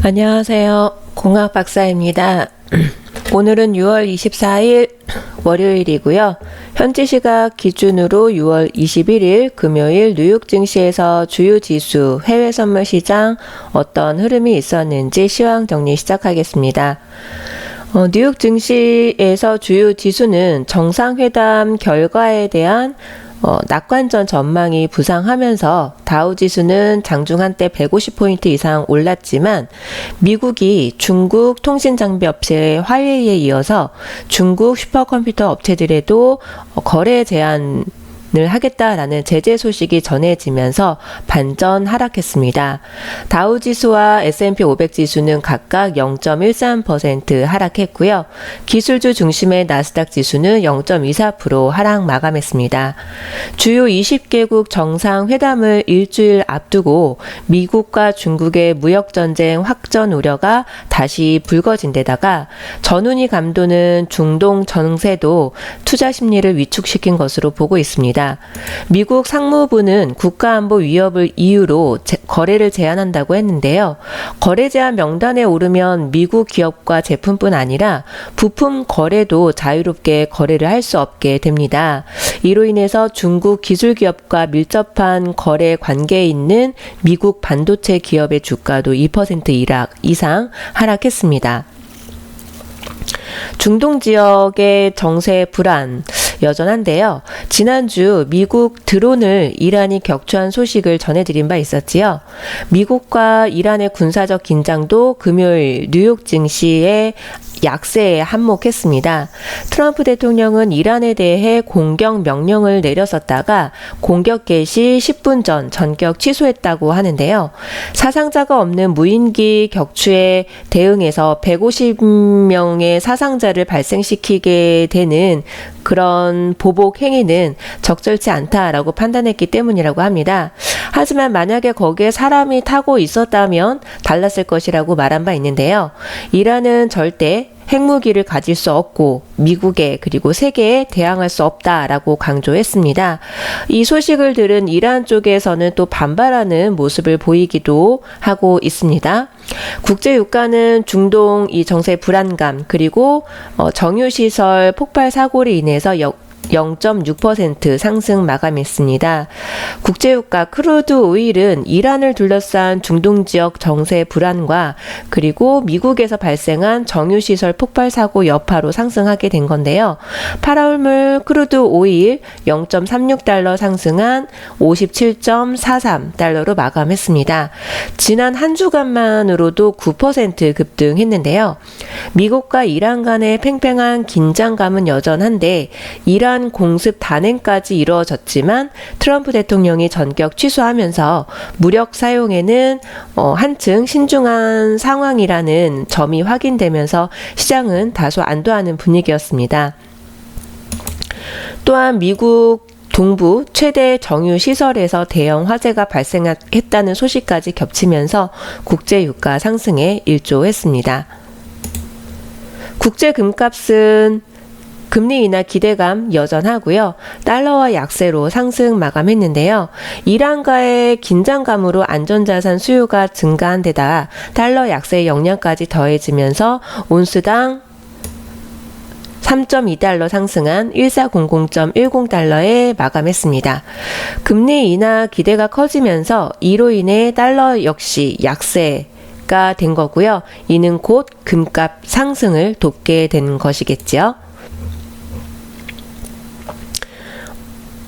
안녕하세요. 공학 박사입니다. 오늘은 6월 24일 월요일이고요. 현지 시각 기준으로 6월 21일 금요일 뉴욕 증시에서 주요 지수, 해외 선물 시장 어떤 흐름이 있었는지 시황 정리 시작하겠습니다. 뉴욕 증시에서 주요 지수는 정상회담 결과에 대한 낙관전 전망이 부상하면서 다우지수는 장중 한때 150포인트 이상 올랐지만 미국이 중국 통신장비 업체의 화웨이에 이어서 중국 슈퍼컴퓨터 업체들에도 거래 제한을 하겠다라는 제재 소식이 전해지면서 반전 하락했습니다. 다우지수와 S&P 500 지수는 각각 0.13% 하락했고요. 기술주 중심의 나스닥 지수는 0.24% 하락 마감했습니다. 주요 20개국 정상회담을 일주일 앞두고 미국과 중국의 무역전쟁 확전 우려가 다시 불거진 데다가 전운이 감도는 중동 정세도 투자 심리를 위축시킨 것으로 보고 있습니다. 미국 상무부는 국가안보 위협을 이유로 거래를 제한한다고 했는데요. 거래 제한 명단에 오르면 미국 기업과 제품뿐 아니라 부품 거래도 자유롭게 거래를 할 수 없게 됩니다. 이로 인해서 중국 기술 기업과 밀접한 거래 관계에 있는 미국 반도체 기업의 주가도 2% 이상 하락했습니다. 중동 지역의 정세 불안 여전한데요. 지난주 미국 드론을 이란이 격추한 소식을 전해드린 바 있었지요. 미국과 이란의 군사적 긴장도 금요일 뉴욕 증시의 약세에 한몫했습니다. 트럼프 대통령은 이란에 대해 공격 명령을 내렸었다가 공격 개시 10분 전 전격 취소했다고 하는데요. 사상자가 없는 무인기 격추에 대응해서 150명의 사상자를 발생시키게 되는 그런 보복 행위는 적절치 않다라고 판단했기 때문이라고 합니다. 하지만 만약에 거기에 사람이 타고 있었다면 달랐을 것이라고 말한 바 있는데요. 이란은 절대 핵무기를 가질 수 없고 미국에 그리고 세계에 대항할 수 없다라고 강조했습니다. 이 소식을 들은 이란 쪽에서는 또 반발하는 모습을 보이기도 하고 있습니다. 국제 유가는 중동 이 정세 불안감 그리고 정유시설 폭발 사고로 인해서 0.6% 상승 마감했습니다. 국제유가 크루드 오일은 이란을 둘러싼 중동 지역 정세 불안과 그리고 미국에서 발생한 정유시설 폭발 사고 여파로 상승하게 된 건데요. 파라올물 크루드 오일 0.36달러 상승한 57.43달러로 마감했습니다. 지난 한 주간만으로도 9% 급등했는데요. 미국과 이란 간의 팽팽한 긴장감은 여전한데 이란 공습 단행까지 이루어졌지만 트럼프 대통령이 전격 취소하면서 무력 사용에는 한층 신중한 상황이라는 점이 확인되면서 시장은 다소 안도하는 분위기였습니다. 또한 미국 동부 최대 정유 시설에서 대형 화재가 발생했다는 소식까지 겹치면서 국제 유가 상승에 일조했습니다. 국제 금값은 금리 인하 기대감 여전하고요. 달러와 약세로 상승 마감했는데요. 이란과의 긴장감으로 안전자산 수요가 증가한 데다 달러 약세 영향까지 더해지면서 온스당 3.2달러 상승한 1400.10달러에 마감했습니다. 금리 인하 기대가 커지면서 이로 인해 달러 역시 약세가 된 거고요. 이는 곧 금값 상승을 돕게 된 것이겠죠.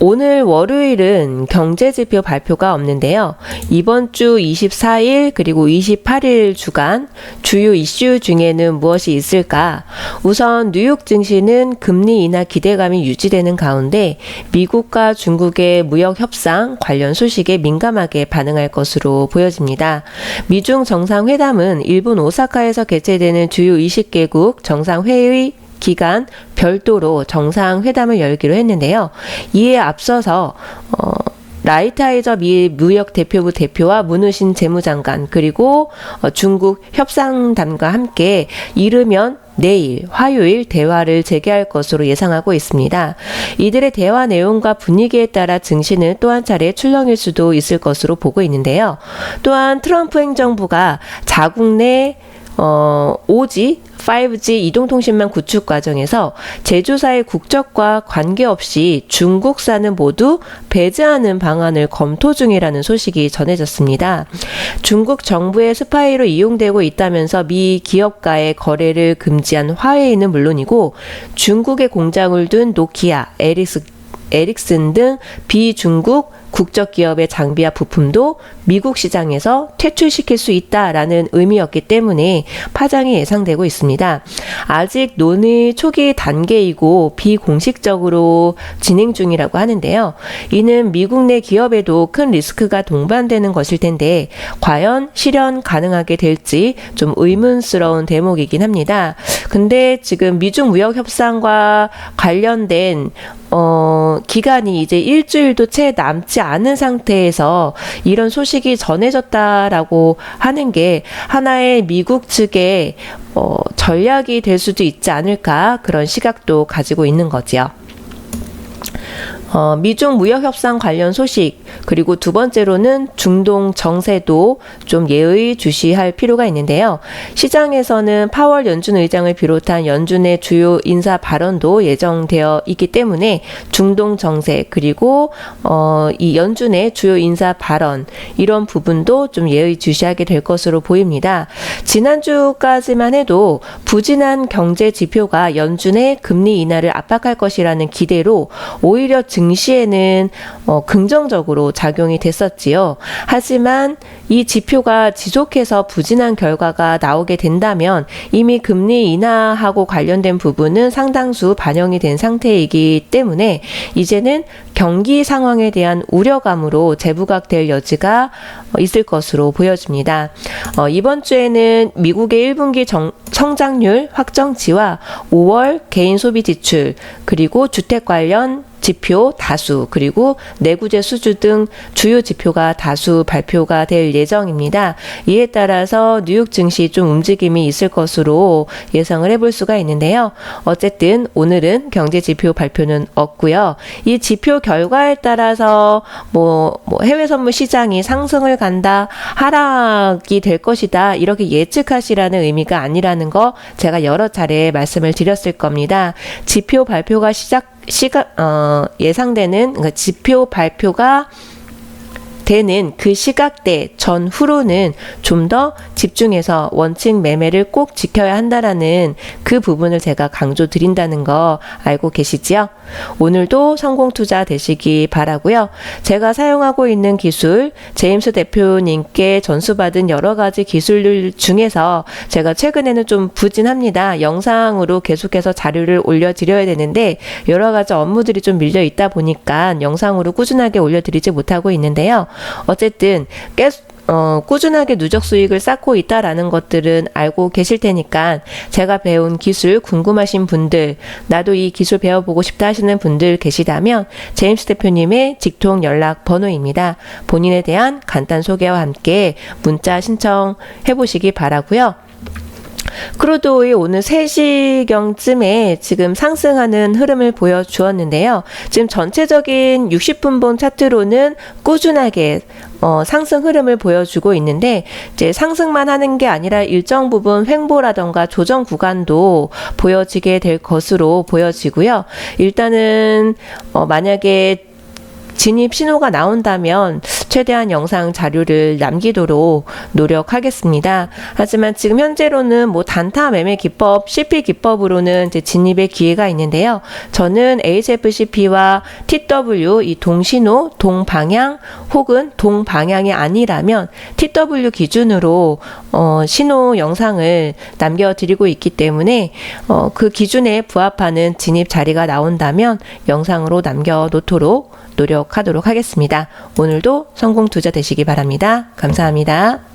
오늘 월요일은 경제지표 발표가 없는데요. 이번 주 24일 그리고 28일 주간 주요 이슈 중에는 무엇이 있을까? 우선 뉴욕 증시는 금리 인하 기대감이 유지되는 가운데 미국과 중국의 무역 협상 관련 소식에 민감하게 반응할 것으로 보여집니다. 미중 정상회담은 일본 오사카에서 개최되는 주요 20개국 정상회의 기간 별도로 정상회담을 열기로 했는데요. 이에 앞서서 라이트하이저 미 무역 대표부 대표와 문우신 재무장관 그리고 중국 협상단과 함께 이르면 내일 화요일 대화를 재개할 것으로 예상하고 있습니다. 이들의 대화 내용과 분위기에 따라 증시는 또 한 차례 출렁일 수도 있을 것으로 보고 있는데요. 또한 트럼프 행정부가 자국 내 5G, 5G 이동통신망 구축 과정에서 제조사의 국적과 관계없이 중국산은 모두 배제하는 방안을 검토 중이라는 소식이 전해졌습니다. 중국 정부의 스파이로 이용되고 있다면서 미 기업과의 거래를 금지한 화웨이는 물론이고 중국에 공장을 둔 노키아, 에릭슨 등 비중국 국적 기업의 장비와 부품도 미국 시장에서 퇴출시킬 수 있다라는 의미였기 때문에 파장이 예상되고 있습니다. 아직 논의 초기 단계이고 비공식적으로 진행 중이라고 하는데요. 이는 미국 내 기업에도 큰 리스크가 동반되는 것일 텐데 과연 실현 가능하게 될지 좀 의문스러운 대목이긴 합니다. 근데 지금 미중 무역 협상과 관련된 기간이 이제 일주일도 채 남지 않은 상태에서 이런 소식이 전해졌다라고 하는 게 하나의 미국 측의 전략이 될 수도 있지 않을까 그런 시각도 가지고 있는 거지요. 미중 무역 협상 관련 소식 그리고 두 번째로는 중동 정세도 좀 예의 주시할 필요가 있는데요. 시장에서는 파월 연준 의장을 비롯한 연준의 주요 인사 발언도 예정되어 있기 때문에 중동 정세 그리고 이 연준의 주요 인사 발언 이런 부분도 좀 예의 주시하게 될 것으로 보입니다. 지난주까지만 해도 부진한 경제 지표가 연준의 금리 인하를 압박할 것이라는 기대로 오히려 증시에는 긍정적으로 작용이 됐었지요. 하지만 이 지표가 지속해서 부진한 결과가 나오게 된다면 이미 금리 인하하고 관련된 부분은 상당수 반영이 된 상태이기 때문에 이제는 경기 상황에 대한 우려감으로 재부각될 여지가 있을 것으로 보여집니다. 이번 주에는 미국의 1분기 성장률 확정치와 5월 개인 소비 지출 그리고 주택 관련 지표 다수 그리고 내구재 수주 등 주요 지표가 다수 발표가 될 예정입니다. 이에 따라서 뉴욕 증시 좀 움직임이 있을 것으로 예상을 해볼 수가 있는데요. 어쨌든 오늘은 경제 지표 발표는 없고요. 이 지표 결과에 따라서 뭐 해외 선물 시장이 상승을 간다, 하락이 될 것이다 이렇게 예측하시라는 의미가 아니라는 거 제가 여러 차례 말씀을 드렸을 겁니다. 지표 발표가 예상되는 그러니까 지표 발표가 되는 그 시각대 전후로는 좀 더 집중해서 원칙 매매를 꼭 지켜야 한다라는 그 부분을 제가 강조 드린다는 거 알고 계시지요? 오늘도 성공 투자 되시기 바라고요. 제가 사용하고 있는 기술, 제임스 대표님께 전수받은 여러 가지 기술들 중에서 제가 최근에는 좀 부진합니다. 영상으로 계속해서 자료를 올려드려야 되는데 여러 가지 업무들이 좀 밀려 있다 보니까 영상으로 꾸준하게 올려드리지 못하고 있는데요. 어쨌든 꾸준하게 누적 수익을 쌓고 있다라는 것들은 알고 계실 테니까 제가 배운 기술 궁금하신 분들, 나도 이 기술 배워보고 싶다 하시는 분들 계시다면 제임스 대표님의 직통 연락 번호입니다. 본인에 대한 간단 소개와 함께 문자 신청해 보시기 바라고요. 크루드 오일 오늘 3시경쯤에 지금 상승하는 흐름을 보여주었는데요. 지금 전체적인 60분봉 차트로는 꾸준하게 상승 흐름을 보여주고 있는데 이제 상승만 하는 게 아니라 일정 부분 횡보라던가 조정 구간도 보여지게 될 것으로 보여지고요. 일단은 만약에 진입 신호가 나온다면 최대한 영상 자료를 남기도록 노력하겠습니다. 하지만 지금 현재로는 단타 매매 기법, CP 기법으로는 이제 진입의 기회가 있는데요. 저는 HFCP와 TW 이 동신호, 동방향 혹은 동방향이 아니라면 TW 기준으로 신호 영상을 남겨드리고 있기 때문에 그 기준에 부합하는 진입 자리가 나온다면 영상으로 남겨놓도록 노력하도록 하겠습니다. 오늘도 성공 투자 되시기 바랍니다. 감사합니다.